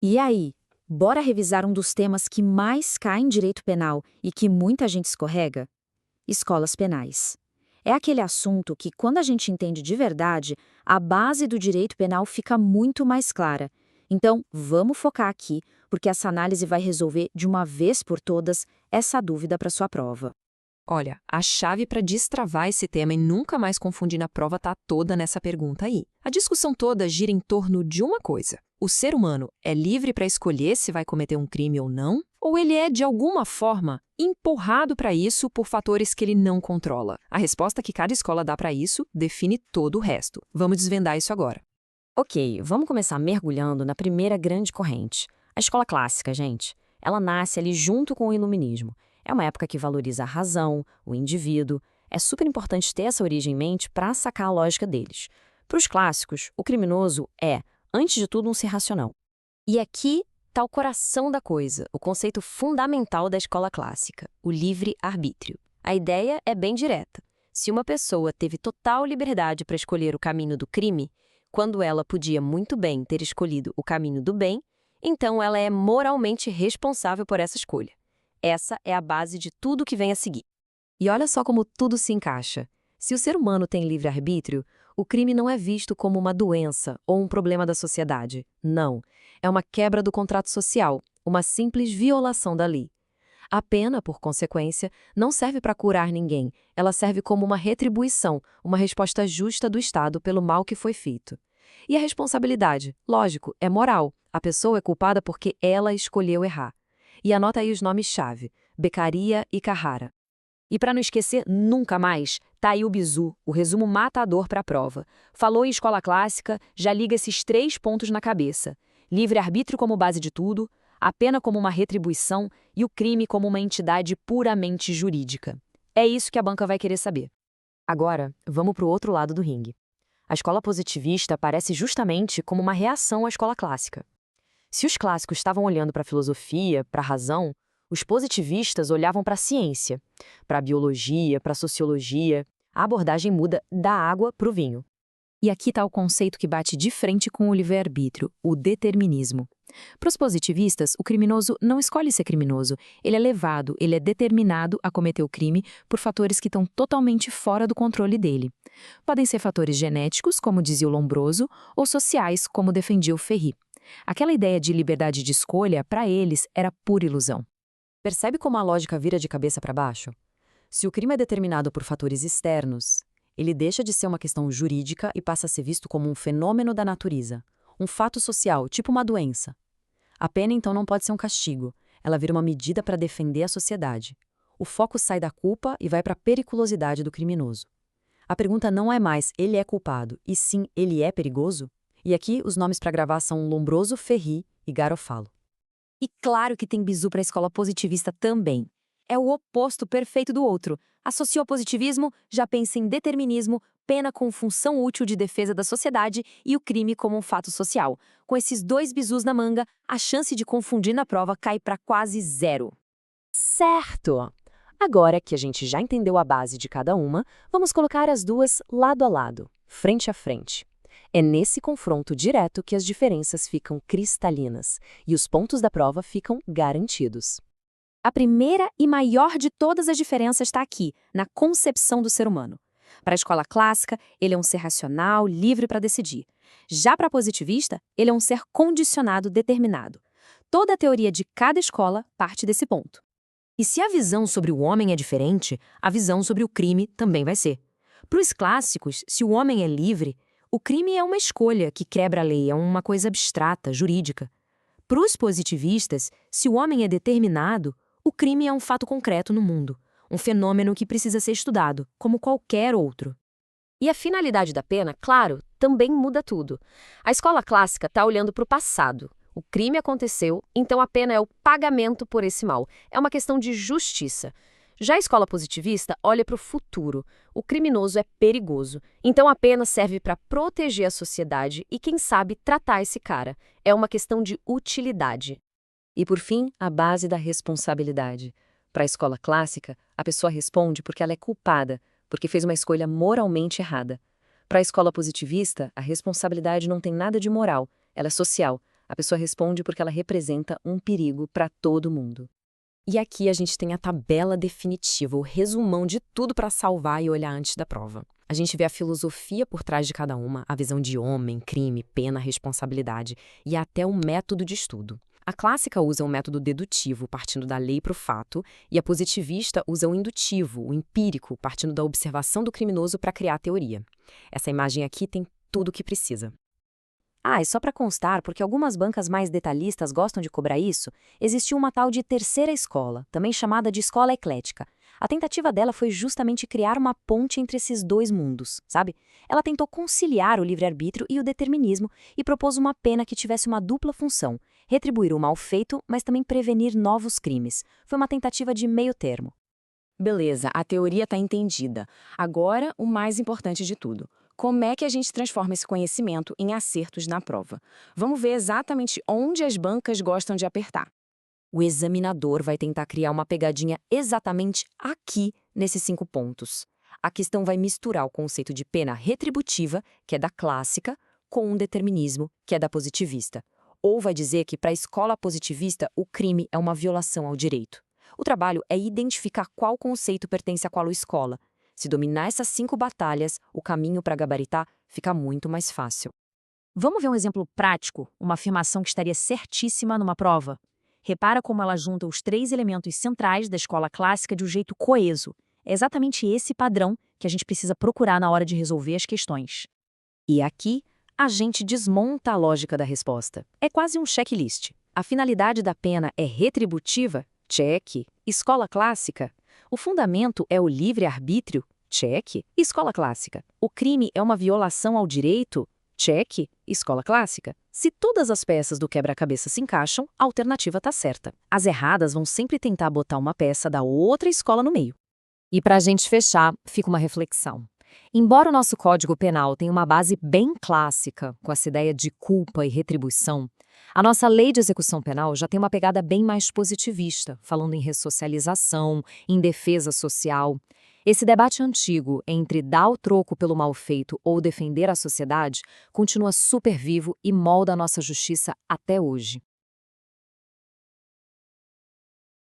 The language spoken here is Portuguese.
E aí, bora revisar um dos temas que mais cai em direito penal e que muita gente escorrega? Escolas penais. É aquele assunto que, quando a gente entende de verdade, a base do direito penal fica muito mais clara. Então, vamos focar aqui, porque essa análise vai resolver de uma vez por todas essa dúvida para sua prova. Olha, a chave para destravar esse tema e nunca mais confundir na prova está toda nessa pergunta aí. A discussão toda gira em torno de uma coisa: o ser humano é livre para escolher se vai cometer um crime ou não? Ou ele é, de alguma forma, empurrado para isso por fatores que ele não controla? A resposta que cada escola dá para isso define todo o resto. Vamos desvendar isso agora. Ok, vamos começar mergulhando na primeira grande corrente. A escola clássica, gente. Ela nasce ali junto com o iluminismo. É uma época que valoriza a razão, o indivíduo. É super importante ter essa origem em mente para sacar a lógica deles. Para os clássicos, o criminoso é, antes de tudo, um ser racional. E aqui está o coração da coisa, o conceito fundamental da escola clássica, o livre-arbítrio. A ideia é bem direta. Se uma pessoa teve total liberdade para escolher o caminho do crime, quando ela podia muito bem ter escolhido o caminho do bem, então ela é moralmente responsável por essa escolha. Essa é a base de tudo que vem a seguir. E olha só como tudo se encaixa. Se o ser humano tem livre-arbítrio, o crime não é visto como uma doença ou um problema da sociedade. Não. É uma quebra do contrato social, uma simples violação da lei. A pena, por consequência, não serve para curar ninguém. Ela serve como uma retribuição, uma resposta justa do Estado pelo mal que foi feito. E a responsabilidade, lógico, é moral. A pessoa é culpada porque ela escolheu errar. E anota aí os nomes-chave: Beccaria e Carrara. E para não esquecer nunca mais, tá aí o bizu, o resumo matador para a prova. Falou em escola clássica, já liga esses 3 pontos na cabeça: livre-arbítrio como base de tudo, a pena como uma retribuição e o crime como uma entidade puramente jurídica. É isso que a banca vai querer saber. Agora, vamos para o outro lado do ringue. A escola positivista aparece justamente como uma reação à escola clássica. Se os clássicos estavam olhando para a filosofia, para a razão, os positivistas olhavam para a ciência, para a biologia, para a sociologia. A abordagem muda da água para o vinho. E aqui está o conceito que bate de frente com o livre-arbítrio, o determinismo. Para os positivistas, o criminoso não escolhe ser criminoso, ele é levado, ele é determinado a cometer o crime por fatores que estão totalmente fora do controle dele. Podem ser fatores genéticos, como dizia o Lombroso, ou sociais, como defendia o Ferri. Aquela ideia de liberdade de escolha, para eles, era pura ilusão. Percebe como a lógica vira de cabeça para baixo? Se o crime é determinado por fatores externos, ele deixa de ser uma questão jurídica e passa a ser visto como um fenômeno da natureza, um fato social, tipo uma doença. A pena, então, não pode ser um castigo, ela vira uma medida para defender a sociedade. O foco sai da culpa e vai para a periculosidade do criminoso. A pergunta não é mais ele é culpado, e sim ele é perigoso? E aqui os nomes para gravar são Lombroso, Ferri e Garofalo. E claro que tem bizu para a escola positivista também. É o oposto perfeito do outro. Associou ao positivismo, já pensa em determinismo, pena com função útil de defesa da sociedade e o crime como um fato social. Com esses 2 bizus na manga, a chance de confundir na prova cai para quase zero. Certo! Agora que a gente já entendeu a base de cada uma, vamos colocar as duas lado a lado, frente a frente. É nesse confronto direto que as diferenças ficam cristalinas e os pontos da prova ficam garantidos. A primeira e maior de todas as diferenças está aqui, na concepção do ser humano. Para a escola clássica, ele é um ser racional, livre para decidir. Já para a positivista, ele é um ser condicionado, determinado. Toda a teoria de cada escola parte desse ponto. E se a visão sobre o homem é diferente, a visão sobre o crime também vai ser. Para os clássicos, se o homem é livre, o crime é uma escolha que quebra a lei, é uma coisa abstrata, jurídica. Para os positivistas, se o homem é determinado, o crime é um fato concreto no mundo, um fenômeno que precisa ser estudado, como qualquer outro. E a finalidade da pena, claro, também muda tudo. A escola clássica está olhando para o passado. O crime aconteceu, então a pena é o pagamento por esse mal. É uma questão de justiça. Já a escola positivista olha para o futuro. O criminoso é perigoso, então a pena serve para proteger a sociedade e, quem sabe, tratar esse cara. É uma questão de utilidade. E, por fim, a base da responsabilidade. Para a escola clássica, a pessoa responde porque ela é culpada, porque fez uma escolha moralmente errada. Para a escola positivista, a responsabilidade não tem nada de moral, ela é social. A pessoa responde porque ela representa um perigo para todo mundo. E aqui a gente tem a tabela definitiva, o resumão de tudo para salvar e olhar antes da prova. A gente vê a filosofia por trás de cada uma, a visão de homem, crime, pena, responsabilidade e até o método de estudo. A clássica usa o método dedutivo, partindo da lei para o fato, e a positivista usa o indutivo, o empírico, partindo da observação do criminoso para criar a teoria. Essa imagem aqui tem tudo o que precisa. Ah, e só para constar, porque algumas bancas mais detalhistas gostam de cobrar isso, existiu uma tal de terceira escola, também chamada de escola eclética. A tentativa dela foi justamente criar uma ponte entre esses dois mundos, sabe? Ela tentou conciliar o livre-arbítrio e o determinismo e propôs uma pena que tivesse uma dupla função: retribuir o mal feito, mas também prevenir novos crimes. Foi uma tentativa de meio termo. Beleza, a teoria está entendida. Agora, o mais importante de tudo. Como é que a gente transforma esse conhecimento em acertos na prova? Vamos ver exatamente onde as bancas gostam de apertar. O examinador vai tentar criar uma pegadinha exatamente aqui, nesses 5 pontos. A questão vai misturar o conceito de pena retributiva, que é da clássica, com um determinismo, que é da positivista. Ou vai dizer que, para a escola positivista, o crime é uma violação ao direito. O trabalho é identificar qual conceito pertence a qual escola. Se dominar essas 5 batalhas, o caminho para gabaritar fica muito mais fácil. Vamos ver um exemplo prático, uma afirmação que estaria certíssima numa prova. Repara como ela junta os 3 elementos centrais da escola clássica de um jeito coeso. É exatamente esse padrão que a gente precisa procurar na hora de resolver as questões. E aqui, a gente desmonta a lógica da resposta. É quase um checklist. A finalidade da pena é retributiva? Check. Escola clássica? O fundamento é o livre-arbítrio? Check. Escola clássica. O crime é uma violação ao direito? Check. Escola clássica. Se todas as peças do quebra-cabeça se encaixam, a alternativa está certa. As erradas vão sempre tentar botar uma peça da outra escola no meio. E para a gente fechar, fica uma reflexão. Embora o nosso Código Penal tenha uma base bem clássica, com essa ideia de culpa e retribuição, a nossa Lei de Execução Penal já tem uma pegada bem mais positivista, falando em ressocialização, em defesa social. Esse debate antigo entre dar o troco pelo mal feito ou defender a sociedade continua super vivo e molda a nossa justiça até hoje.